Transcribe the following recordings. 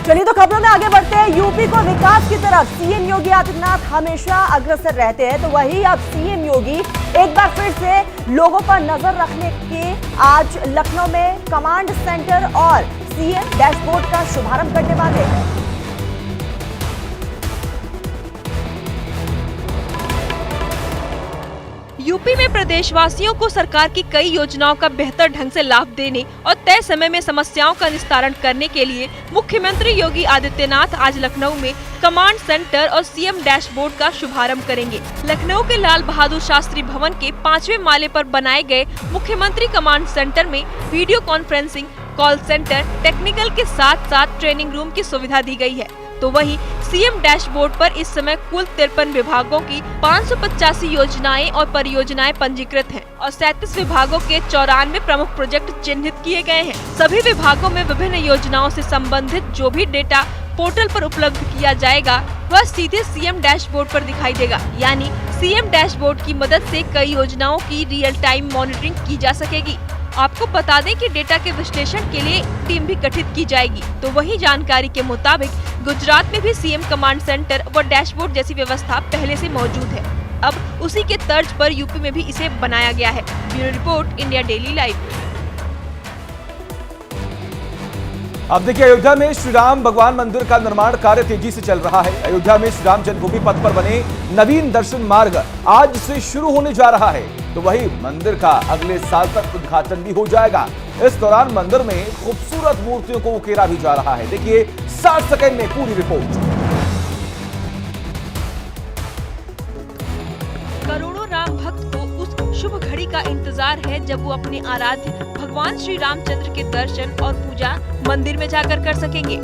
चलिए तो खबरों में आगे बढ़ते हैं। यूपी को विकास की तरफ सीएम योगी आदित्यनाथ हमेशा अग्रसर रहते हैं, तो वही अब सीएम योगी एक बार फिर से लोगों पर नजर रखने के आज लखनऊ में कमांड सेंटर और सीएम डैशबोर्ड का शुभारंभ करने वाले हैं। यूपी में प्रदेशवासियों को सरकार की कई योजनाओं का बेहतर ढंग से लाभ देने और तय समय में समस्याओं का निस्तारण करने के लिए मुख्यमंत्री योगी आदित्यनाथ आज लखनऊ में कमांड सेंटर और सीएम डैशबोर्ड का शुभारंभ करेंगे। लखनऊ के लाल बहादुर शास्त्री भवन के 5वें माले पर बनाए गए मुख्यमंत्री कमांड सेंटर में video conferencing, call centre, technical के साथ साथ ट्रेनिंग रूम की सुविधा दी गई है। तो वहीं सीएम डैशबोर्ड पर इस समय कुल 53 विभागों की 585 योजनाएं और परियोजनाएं पंजीकृत हैं और 37 विभागों के 94 प्रमुख प्रोजेक्ट चिन्हित किए गए हैं। सभी विभागों में विभिन्न योजनाओं से संबंधित जो भी डेटा पोर्टल पर उपलब्ध किया जाएगा वह सीधे सीएम डैशबोर्ड पर दिखाई देगा। यानी सीएम डैशबोर्ड की मदद से कई योजनाओं की रियल टाइम मॉनिटरिंग की जा सकेगी। आपको बता दें कि डेटा के विश्लेषण के लिए टीम भी गठित की जाएगी। तो वही जानकारी के मुताबिक गुजरात में भी सीएम कमांड सेंटर व डैशबोर्ड जैसी व्यवस्था पहले से मौजूद है। अब उसी के तर्ज पर यूपी में भी इसे बनाया गया है। Bureau report, India daily live. अब देखिए, अयोध्या में श्री राम भगवान मंदिर का निर्माण कार्य तेजी से चल रहा है। अयोध्या में श्री राम जन्मभूमि पथ पर बने नवीन दर्शन मार्ग आज से शुरू होने जा रहा है, तो वही मंदिर का अगले साल तक उद्घाटन भी हो जाएगा। इस दौरान मंदिर में खूबसूरत मूर्तियों को उकेरा भी जा रहा है। देखिए 60 सेकंड में पूरी रिपोर्ट। करोड़ों राम भक्त को उस शुभ घड़ी का इंतजार है जब वो अपने आराध्य भगवान श्री रामचंद्र के दर्शन और पूजा मंदिर में जाकर कर सकेंगे।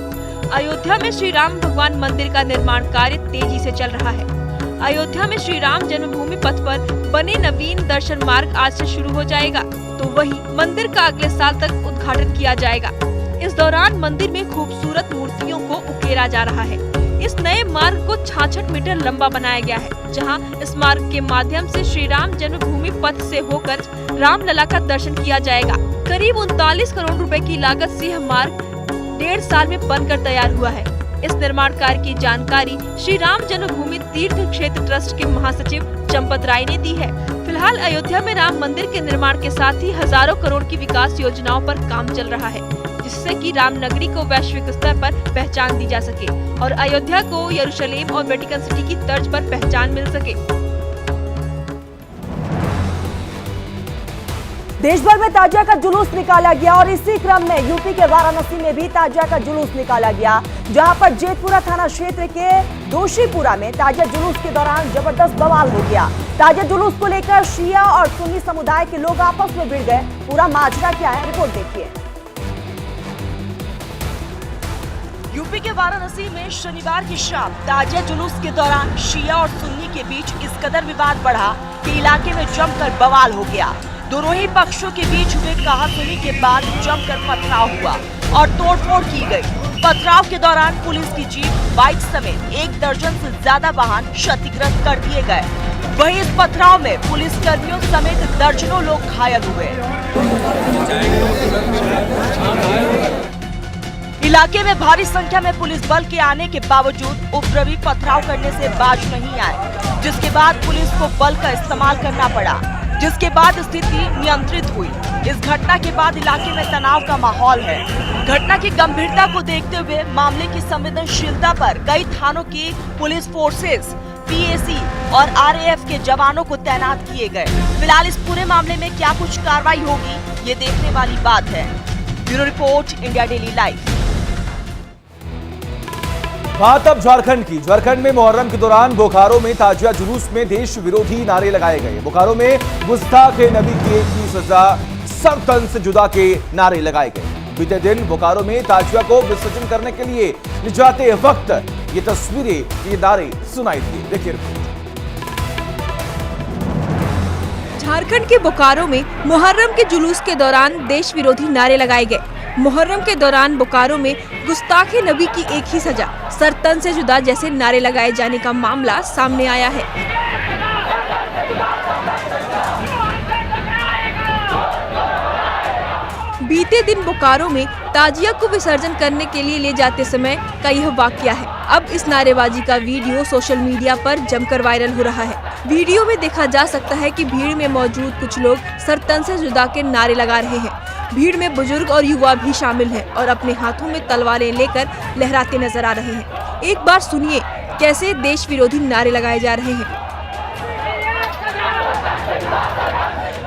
अयोध्या में श्री राम भगवान मंदिर का निर्माण कार्य तेजी से चल रहा है। अयोध्या में श्री राम जन्मभूमि पथ पर बने नवीन दर्शन मार्ग आज से शुरू हो जाएगा, तो वही मंदिर का अगले साल तक उद्घाटन किया जाएगा। इस दौरान मंदिर में खूबसूरत मूर्तियों को उकेरा जा रहा है। इस नए मार्ग को 66 मीटर लंबा बनाया गया है, जहां इस मार्ग के माध्यम से श्री राम जन्मभूमि पथ से होकर रामलला का दर्शन किया जाएगा। करीब 39 करोड़ रुपए की लागत से यह मार्ग 1.5 साल में बनकर तैयार हुआ है। इस निर्माण कार्य की जानकारी श्री राम जन्मभूमि तीर्थ क्षेत्र ट्रस्ट के महासचिव चंपत राय ने दी है। फिलहाल अयोध्या में राम मंदिर के निर्माण के साथ ही हजारों करोड़ की विकास योजनाओं पर काम चल रहा है, जिससे कि राम नगरी को वैश्विक स्तर पर पहचान दी जा सके और अयोध्या को यरूशलेम और वेटिकन सिटी की तर्ज पर पहचान मिल सके। देश भर में ताजिया का जुलूस निकाला गया और इसी क्रम में यूपी के वाराणसी में भी ताजिया का जुलूस निकाला गया, जहां पर जेतपुरा थाना क्षेत्र के दोशीपुरा में ताजिया जुलूस के दौरान जबरदस्त बवाल हो गया। ताजिया जुलूस को लेकर शिया और सुन्नी समुदाय के लोग आपस में भिड़ गए। पूरा माजरा क्या है, रिपोर्ट देखिए। यूपी के वाराणसी में शनिवार की शाम ताजिया जुलूस के दौरान शिया और सुन्नी के बीच इस कदर विवाद बढ़ा कि इलाके में जमकर बवाल हो गया। दोनों ही पक्षों के बीच हुए कहासुनी के बाद जमकर पथराव हुआ और तोड़फोड़ की गई। पथराव के दौरान पुलिस की जीप, बाइक समेत 1 दर्जन से ज्यादा वाहन क्षतिग्रस्त कर दिए गए। वहीं इस पथराव में पुलिस कर्मियों समेत दर्जनों लोग घायल हुए। इलाके में भारी संख्या में पुलिस बल के आने के बावजूद उपद्रवी पथराव करने से बाज नहीं आए, जिसके बाद पुलिस को बल का इस्तेमाल करना पड़ा, जिसके बाद स्थिति नियंत्रित हुई। इस घटना के बाद इलाके में तनाव का माहौल है। घटना की गंभीरता को देखते हुए मामले की संवेदनशीलता पर कई थानों की पुलिस फोर्सेस, पीएसी और आरएएफ के जवानों को तैनात किए गए। फिलहाल इस पूरे मामले में क्या कुछ कार्रवाई होगी, ये देखने वाली बात है। Bureau report, India daily live. बात अब झारखंड की। झारखंड में मुहर्रम के दौरान बोकारो में ताजिया जुलूस में देश विरोधी नारे लगाए गए। बोकारो में गुस्ताखे नबी की एक ही सजा, सब तन से जुदा के नारे लगाए गए। बीते दिन बोकारो में ताजिया को विसर्जन करने के लिए ले जाते वक्त ये तस्वीरें, ये नारे सुनाई दिए। देखिए झारखंड के बोकारो में मुहर्रम के जुलूस के दौरान देश विरोधी नारे लगाए गए। मुहर्रम के दौरान बोकारो में गुस्ताखे नबी की एक ही सजा, सर तन से जुदा जैसे नारे लगाए जाने का मामला सामने आया है। बीते दिन बोकारो में ताजिया को विसर्जन करने के लिए ले जाते समय का यह वाकया है। अब इस नारेबाजी का वीडियो सोशल मीडिया पर जमकर वायरल हो रहा है। वीडियो में देखा जा सकता है कि भीड़ में मौजूद कुछ लोग सर तन से जुदा के नारे लगा रहे हैं। भीड़ में बुजुर्ग और युवा भी शामिल हैं और अपने हाथों में तलवारें लेकर लहराते नजर आ रहे हैं। एक बार सुनिए कैसे देश विरोधी नारे लगाए जा रहे हैं।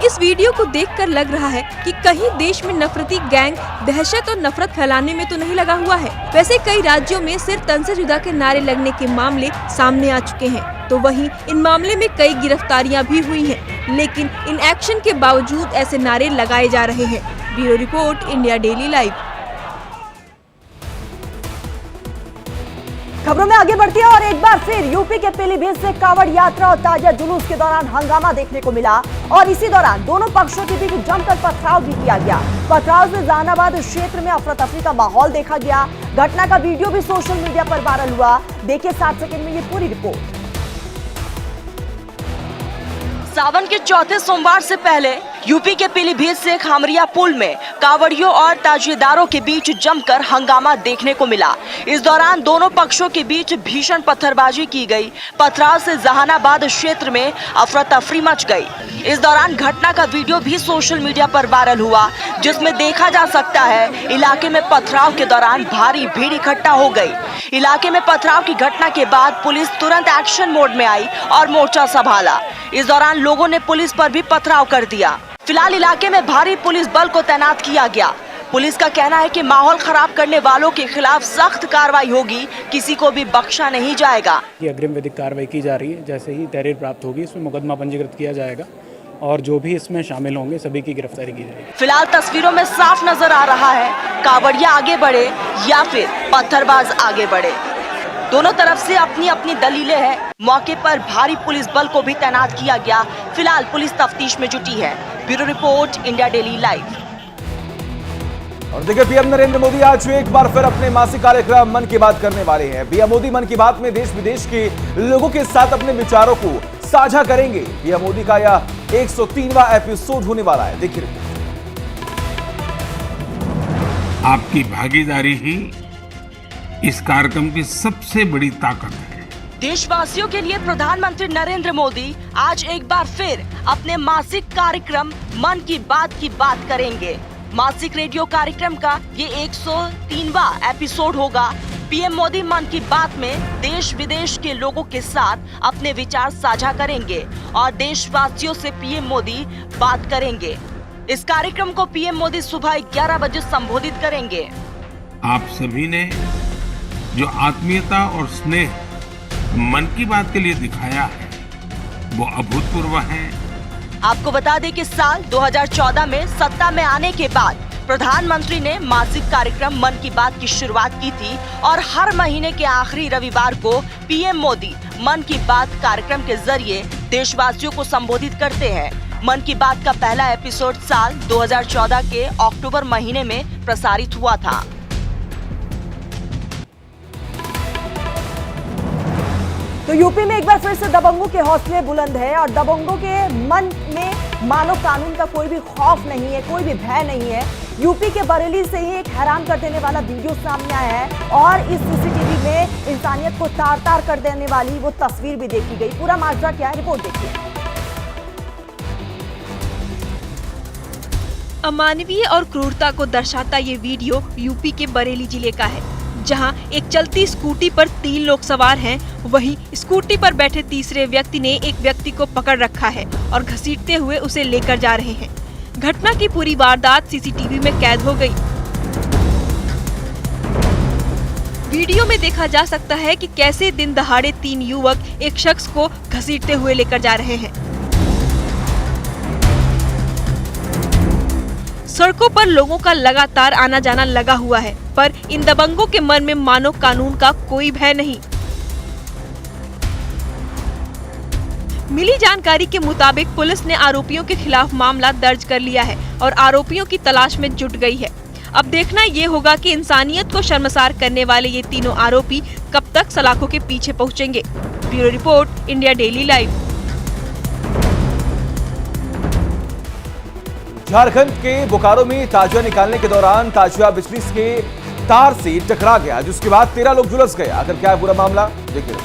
इस वीडियो को देखकर लग रहा है कि कहीं देश में नफरती गैंग दहशत और नफरत फैलाने में तो नहीं लगा हुआ है। वैसे कई राज्यों में सिर तन से जुदा के नारे लगने के मामले सामने आ चुके हैं, तो वहीं इन मामले में कई गिरफ्तारियां भी हुई हैं, लेकिन इन एक्शन के बावजूद ऐसे नारे लगाए जा रहे हैं। Bureau report, India daily live. खबरों में आगे बढ़ती है और एक बार फिर यूपी के पीलीभीत से कावड़ यात्रा और ताजिया जुलूस के दौरान हंगामा देखने को मिला और इसी दौरान दोनों पक्षों के बीच जमकर पथराव भी किया गया। पथराव से जहानाबाद क्षेत्र में अफरा तफरी का माहौल देखा गया। घटना का वीडियो भी सोशल मीडिया पर वायरल हुआ। देखिए 7 सेकंड में ये पूरी रिपोर्ट। सावन के चौथे सोमवार से पहले यूपी के पीलीभीत से खामरिया पुल में कावड़ियों और ताजिएदारों के बीच जमकर हंगामा देखने को मिला। इस दौरान दोनों पक्षों के बीच भीषण पत्थरबाजी की गई। पथराव से जहानाबाद क्षेत्र में अफरा तफरी मच गई। इस दौरान घटना का वीडियो भी सोशल मीडिया पर वायरल हुआ, जिसमें देखा जा सकता है इलाके में पथराव के दौरान भारी भीड़ इकट्ठा हो गई। इलाके में पथराव की घटना के बाद पुलिस तुरंत एक्शन मोड में आई और मोर्चा संभाला। इस दौरान लोगों ने पुलिस पर भी पथराव कर दिया। फिलहाल इलाके में भारी पुलिस बल को तैनात किया गया। पुलिस का कहना है कि माहौल खराब करने वालों के खिलाफ सख्त कार्रवाई होगी, किसी को भी बख्शा नहीं जाएगा। अग्रिम विधिक कार्रवाई की जा रही है। जैसे ही तहरीर प्राप्त होगी इसमें मुकदमा पंजीकृत किया जाएगा और जो भी इसमें शामिल होंगे सभी की गिरफ्तारी की जाएगी। फिलहाल तस्वीरों में साफ नजर आ रहा है कावड़िया आगे बढ़े या फिर पत्थरबाज आगे बढ़े, दोनों तरफ से अपनी अपनी दलीलें हैं। मौके पर भारी पुलिस बल को भी तैनात किया गया। फिलहाल पुलिस तफ्तीश में जुटी है। Bureau report, India daily live. और देखिए पीएम नरेंद्र मोदी आज एक बार फिर अपने मासिक कार्यक्रम मन की बात करने वाले हैं। पीएम मोदी मन की बात में देश विदेश के लोगों के साथ अपने विचारों को साझा करेंगे। पीएम मोदी का यह 103वां एपिसोड होने वाला है। देखिए आपकी भागीदारी ही इस कार्यक्रम की सबसे बड़ी ताकत है। देशवासियों के लिए प्रधानमंत्री नरेंद्र मोदी आज एक बार फिर अपने मासिक कार्यक्रम मन की बात करेंगे। मासिक रेडियो कार्यक्रम का ये 103वां एपिसोड होगा। पीएम मोदी मन की बात में देश विदेश के लोगों के साथ अपने विचार साझा करेंगे और देशवासियों से पीएम मोदी बात करेंगे। इस कार्यक्रम को पीएम मोदी सुबह 11 बजे संबोधित करेंगे। आप सभी ने जो आत्मीयता और स्नेह मन की बात के लिए दिखाया है वो अभूतपूर्व है। आपको बता दें कि साल 2014 में सत्ता में आने के बाद प्रधानमंत्री ने मासिक कार्यक्रम मन की बात की शुरुआत की थी और हर महीने के आखिरी रविवार को पीएम मोदी मन की बात कार्यक्रम के जरिए देशवासियों को संबोधित करते हैं। मन की बात का पहला एपिसोड साल 2014 के अक्टूबर महीने में प्रसारित हुआ था। तो यूपी में एक बार फिर से दबंगों के हौसले बुलंद है और दबंगों के मन में मानो कानून का कोई भी खौफ नहीं है, कोई भी भय नहीं है। यूपी के बरेली से ही एक हैरान कर देने वाला वीडियो सामने आया है और इस सीसीटीवी में इंसानियत को तार तार कर देने वाली वो तस्वीर भी देखी गई। पूरा माजरा क्या है, रिपोर्ट देखिए। अमानवीय और क्रूरता को दर्शाता ये वीडियो यूपी के बरेली जिले का है, जहां एक चलती स्कूटी पर 3 लोग सवार हैं। वहीं स्कूटी पर बैठे तीसरे व्यक्ति ने एक व्यक्ति को पकड़ रखा है और घसीटते हुए उसे लेकर जा रहे हैं। घटना की पूरी वारदात सीसीटीवी में कैद हो गई। वीडियो में देखा जा सकता है कि कैसे दिन दहाड़े 3 युवक एक शख्स को घसीटते हुए लेकर जा रहे हैं। सड़कों पर लोगों का लगातार आना जाना लगा हुआ है, पर इन दबंगों के मन में मानो कानून का कोई भय नहीं। मिली जानकारी के मुताबिक पुलिस ने आरोपियों के खिलाफ मामला दर्ज कर लिया है और आरोपियों की तलाश में जुट गई है। अब देखना ये होगा कि इंसानियत को शर्मसार करने वाले ये तीनों आरोपी कब तक सलाखों के पीछे पहुंचेंगे। Bureau report, India daily live. Jharkhand के बोकारो में ताजिया निकालने के दौरान ताजिया बिजली के तार से टकरा गया, जिसके बाद 13 लोग झुलस गए। आखिर क्या है पूरा मामला, देखिए।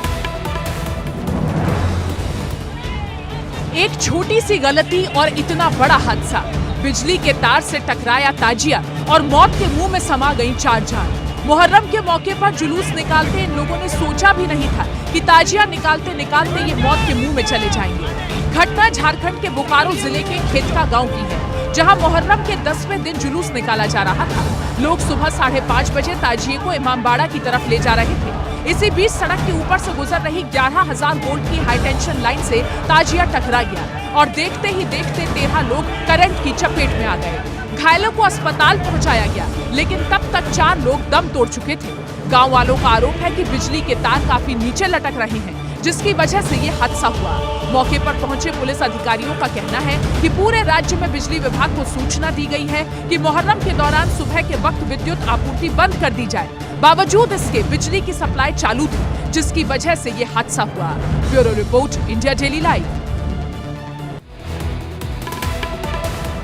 एक छोटी सी गलती और इतना बड़ा हादसा। बिजली के तार से टकराया ताजिया और मौत के मुंह में समा गई 4 जान। मुहर्रम के मौके पर जुलूस निकालते इन लोगों ने सोचा भी नहीं था कि ताजिया निकालते निकालते ये मौत के मुंह में चले जाएंगे। घटना झारखंड के बोकारो जिले के खेतका गांव की है, जहां मुहर्रम के 10वें दिन जुलूस निकाला जा रहा था। लोग सुबह 5:30 बजे ताजिए को इमामबाड़ा की तरफ ले जा रहे थे। इसी बीच सड़क के ऊपर से गुजर रही 11,000 वोल्ट की हाई टेंशन लाइन से ताजिया टकरा गया और देखते ही देखते 13 लोग करंट की चपेट में आ गए। घायलों को अस्पताल पहुंचाया गया, लेकिन तब तक 4 लोग दम तोड़ चुके थे। गांव वालों का आरोप है कि बिजली के तार काफी नीचे लटक रहे हैं, जिसकी वजह से ये हादसा हुआ। मौके पर पहुंचे पुलिस अधिकारियों का कहना है कि पूरे राज्य में बिजली विभाग को सूचना दी गई है कि मुहर्रम के दौरान सुबह के वक्त विद्युत आपूर्ति बंद कर दी जाए। बावजूद इसके बिजली की सप्लाई चालू थी, जिसकी वजह से ये हादसा हुआ। Bureau report, India daily live.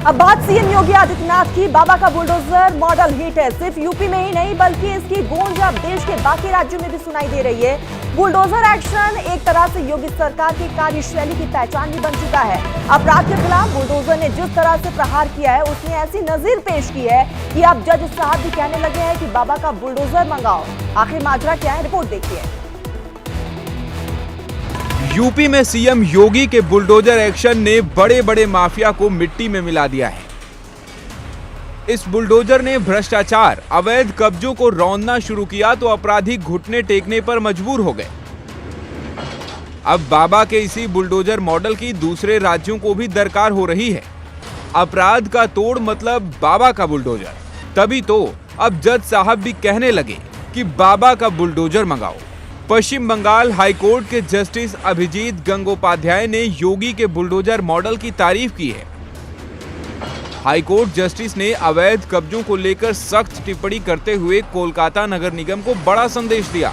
अब बात सीएम योगी आदित्यनाथ की। बाबा का बुलडोजर मॉडल हिट है। सिर्फ यूपी में ही नहीं बल्कि इसकी गूंज अब देश के बाकी राज्यों में भी सुनाई दे रही है। बुलडोजर एक्शन एक तरह से योगी सरकार की कार्यशैली की पहचान भी बन चुका है। अपराध के खिलाफ बुलडोजर ने जिस तरह से प्रहार किया है, उसने ऐसी नजीर पेश की है कि अब जज साहब भी कहने लगे हैं कि बाबा का बुलडोजर मंगाओ। आखिर माजरा क्या है, रिपोर्ट देखिए। यूपी में सीएम योगी के बुलडोजर एक्शन ने बड़े बड़े माफिया को मिट्टी में मिला दिया है। इस बुलडोजर ने भ्रष्टाचार, अवैध कब्जों को रौंदना शुरू किया तो अपराधी घुटने टेकने पर मजबूर हो गए। अब बाबा के इसी बुलडोजर मॉडल की दूसरे राज्यों को भी दरकार हो रही है। अपराध का तोड़ मतलब बाबा का बुलडोजर। तभी तो अब जज साहब भी कहने लगे कि बाबा का बुलडोजर मंगाओ। पश्चिम बंगाल हाईकोर्ट के जस्टिस अभिजीत गंगोपाध्याय ने योगी के बुलडोजर मॉडल की तारीफ की है। हाईकोर्ट जस्टिस ने अवैध कब्जों को लेकर सख्त टिप्पणी करते हुए कोलकाता नगर निगम को बड़ा संदेश दिया।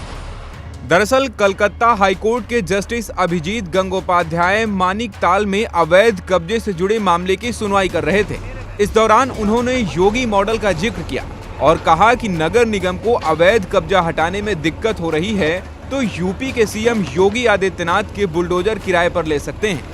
दरअसल कलकत्ता हाईकोर्ट के जस्टिस अभिजीत गंगोपाध्याय मानिक ताल में अवैध कब्जे से जुड़े मामले की सुनवाई कर रहे थे। इस दौरान उन्होंने योगी मॉडल का जिक्र किया और कहा कि नगर निगम को अवैध कब्जा हटाने में दिक्कत हो रही है तो यूपी के सीएम योगी आदित्यनाथ के बुलडोजर किराए पर ले सकते हैं।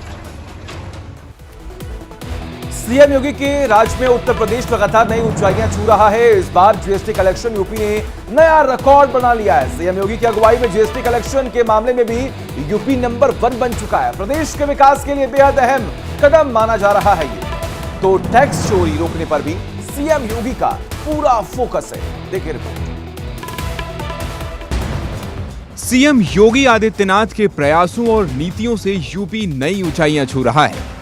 सीएम योगी के राज में उत्तर प्रदेश लगातार नई ऊंचाइयां छू रहा है। इस बार जीएसटी कलेक्शन यूपी ने नया रिकॉर्ड बना लिया है। सीएम योगी की अगुवाई में जीएसटी कलेक्शन के मामले में भी यूपी नंबर 1 बन चुका है। प्रदेश के विकास के लिए बेहद अहम कदम माना जा रहा है ये। तो टैक्स चोरी रोकने पर भी सीएम योगी का पूरा फोकस है। देखिए रिपोर्ट। सीएम योगी आदित्यनाथ के प्रयासों और नीतियों से यूपी नई ऊंचाइयां छू रहा है।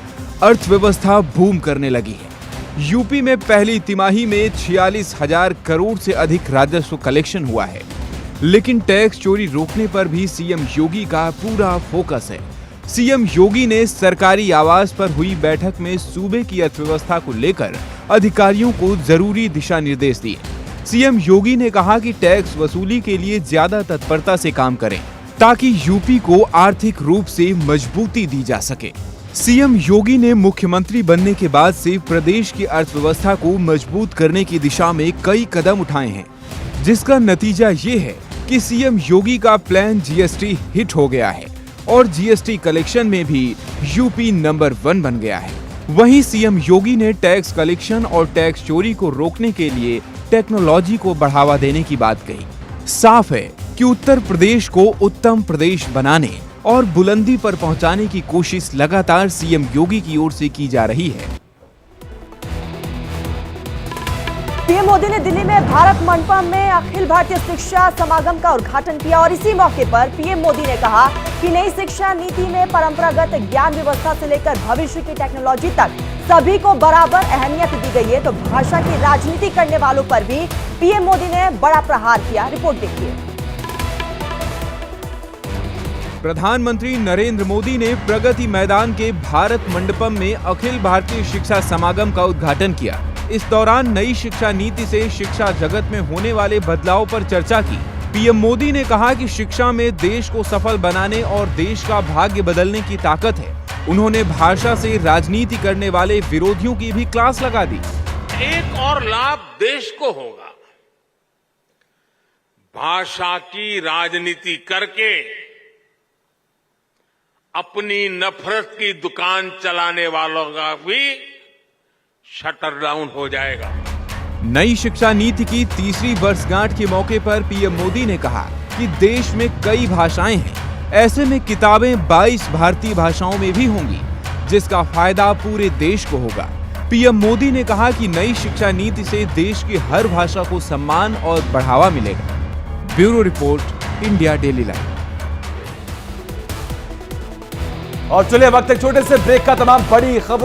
अर्थव्यवस्था बूम करने लगी है। यूपी में पहली तिमाही में 46,000 करोड़ से अधिक राजस्व कलेक्शन हुआ है। लेकिन टैक्स चोरी रोकने पर भी सीएम योगी का पूरा फोकस है। सीएम योगी ने सरकारी आवास पर हुई बैठक में सूबे की अर्थव्यवस्था को लेकर अधिकारियों को जरूरी दिशा निर्देश दिए। सीएम योगी ने कहा कि टैक्स वसूली के लिए ज्यादा तत्परता से काम करें ताकि यूपी को आर्थिक रूप से मजबूती दी जा सके। सीएम योगी ने मुख्यमंत्री बनने के बाद से प्रदेश की अर्थव्यवस्था को मजबूत करने की दिशा में कई कदम उठाए हैं, जिसका नतीजा ये है कि सीएम योगी का प्लान जीएसटी हिट हो गया है और जीएसटी कलेक्शन में भी यूपी नंबर 1 बन गया है। वहीं सीएम योगी ने टैक्स कलेक्शन और टैक्स चोरी को रोकने के लिए टेक्नोलॉजी को बढ़ावा देने की बात कही। साफ है कि उत्तर प्रदेश को उत्तम प्रदेश बनाने और बुलंदी पर पहुंचाने की कोशिश लगातार सीएम योगी की ओर से की जा रही है। पीएम मोदी ने दिल्ली में भारत मंडपम में अखिल भारतीय शिक्षा समागम का उद्घाटन किया और इसी मौके पर पीएम मोदी ने कहा कि नई शिक्षा नीति में परंपरागत ज्ञान व्यवस्था से लेकर भविष्य की टेक्नोलॉजी तक सभी को बराबर अहमियत दी गई है। तो भाषा की राजनीति करने वालों पर भी पीएम मोदी ने बड़ा प्रहार किया। रिपोर्ट देखिए। प्रधानमंत्री नरेंद्र मोदी ने प्रगति मैदान के भारत मंडपम में अखिल भारतीय शिक्षा समागम का उद्घाटन किया। इस दौरान नई शिक्षा नीति से शिक्षा जगत में होने वाले बदलाव पर चर्चा की। पीएम मोदी ने कहा कि शिक्षा में देश को सफल बनाने और देश का भाग्य बदलने की ताकत है। उन्होंने भाषा से राजनीति करने वाले विरोधियों की भी क्लास लगा दी। एक और लाभ देश को होगा। भाषा की राजनीति करके अपनी नफरत की दुकान चलाने वालों का भी शटर डाउन हो जाएगा। नई शिक्षा नीति की तीसरी वर्षगांठ के मौके पर पीएम मोदी ने कहा कि देश में कई भाषाएं हैं, ऐसे में किताबें 22 भारतीय भाषाओं में भी होंगी, जिसका फायदा पूरे देश को होगा। पीएम मोदी ने कहा कि नई शिक्षा नीति से देश की हर भाषा को सम्मान और बढ़ावा मिलेगा। Bureau report, India daily live. और चलिए वक्त एक छोटे से ब्रेक का। तमाम बड़ी खबरों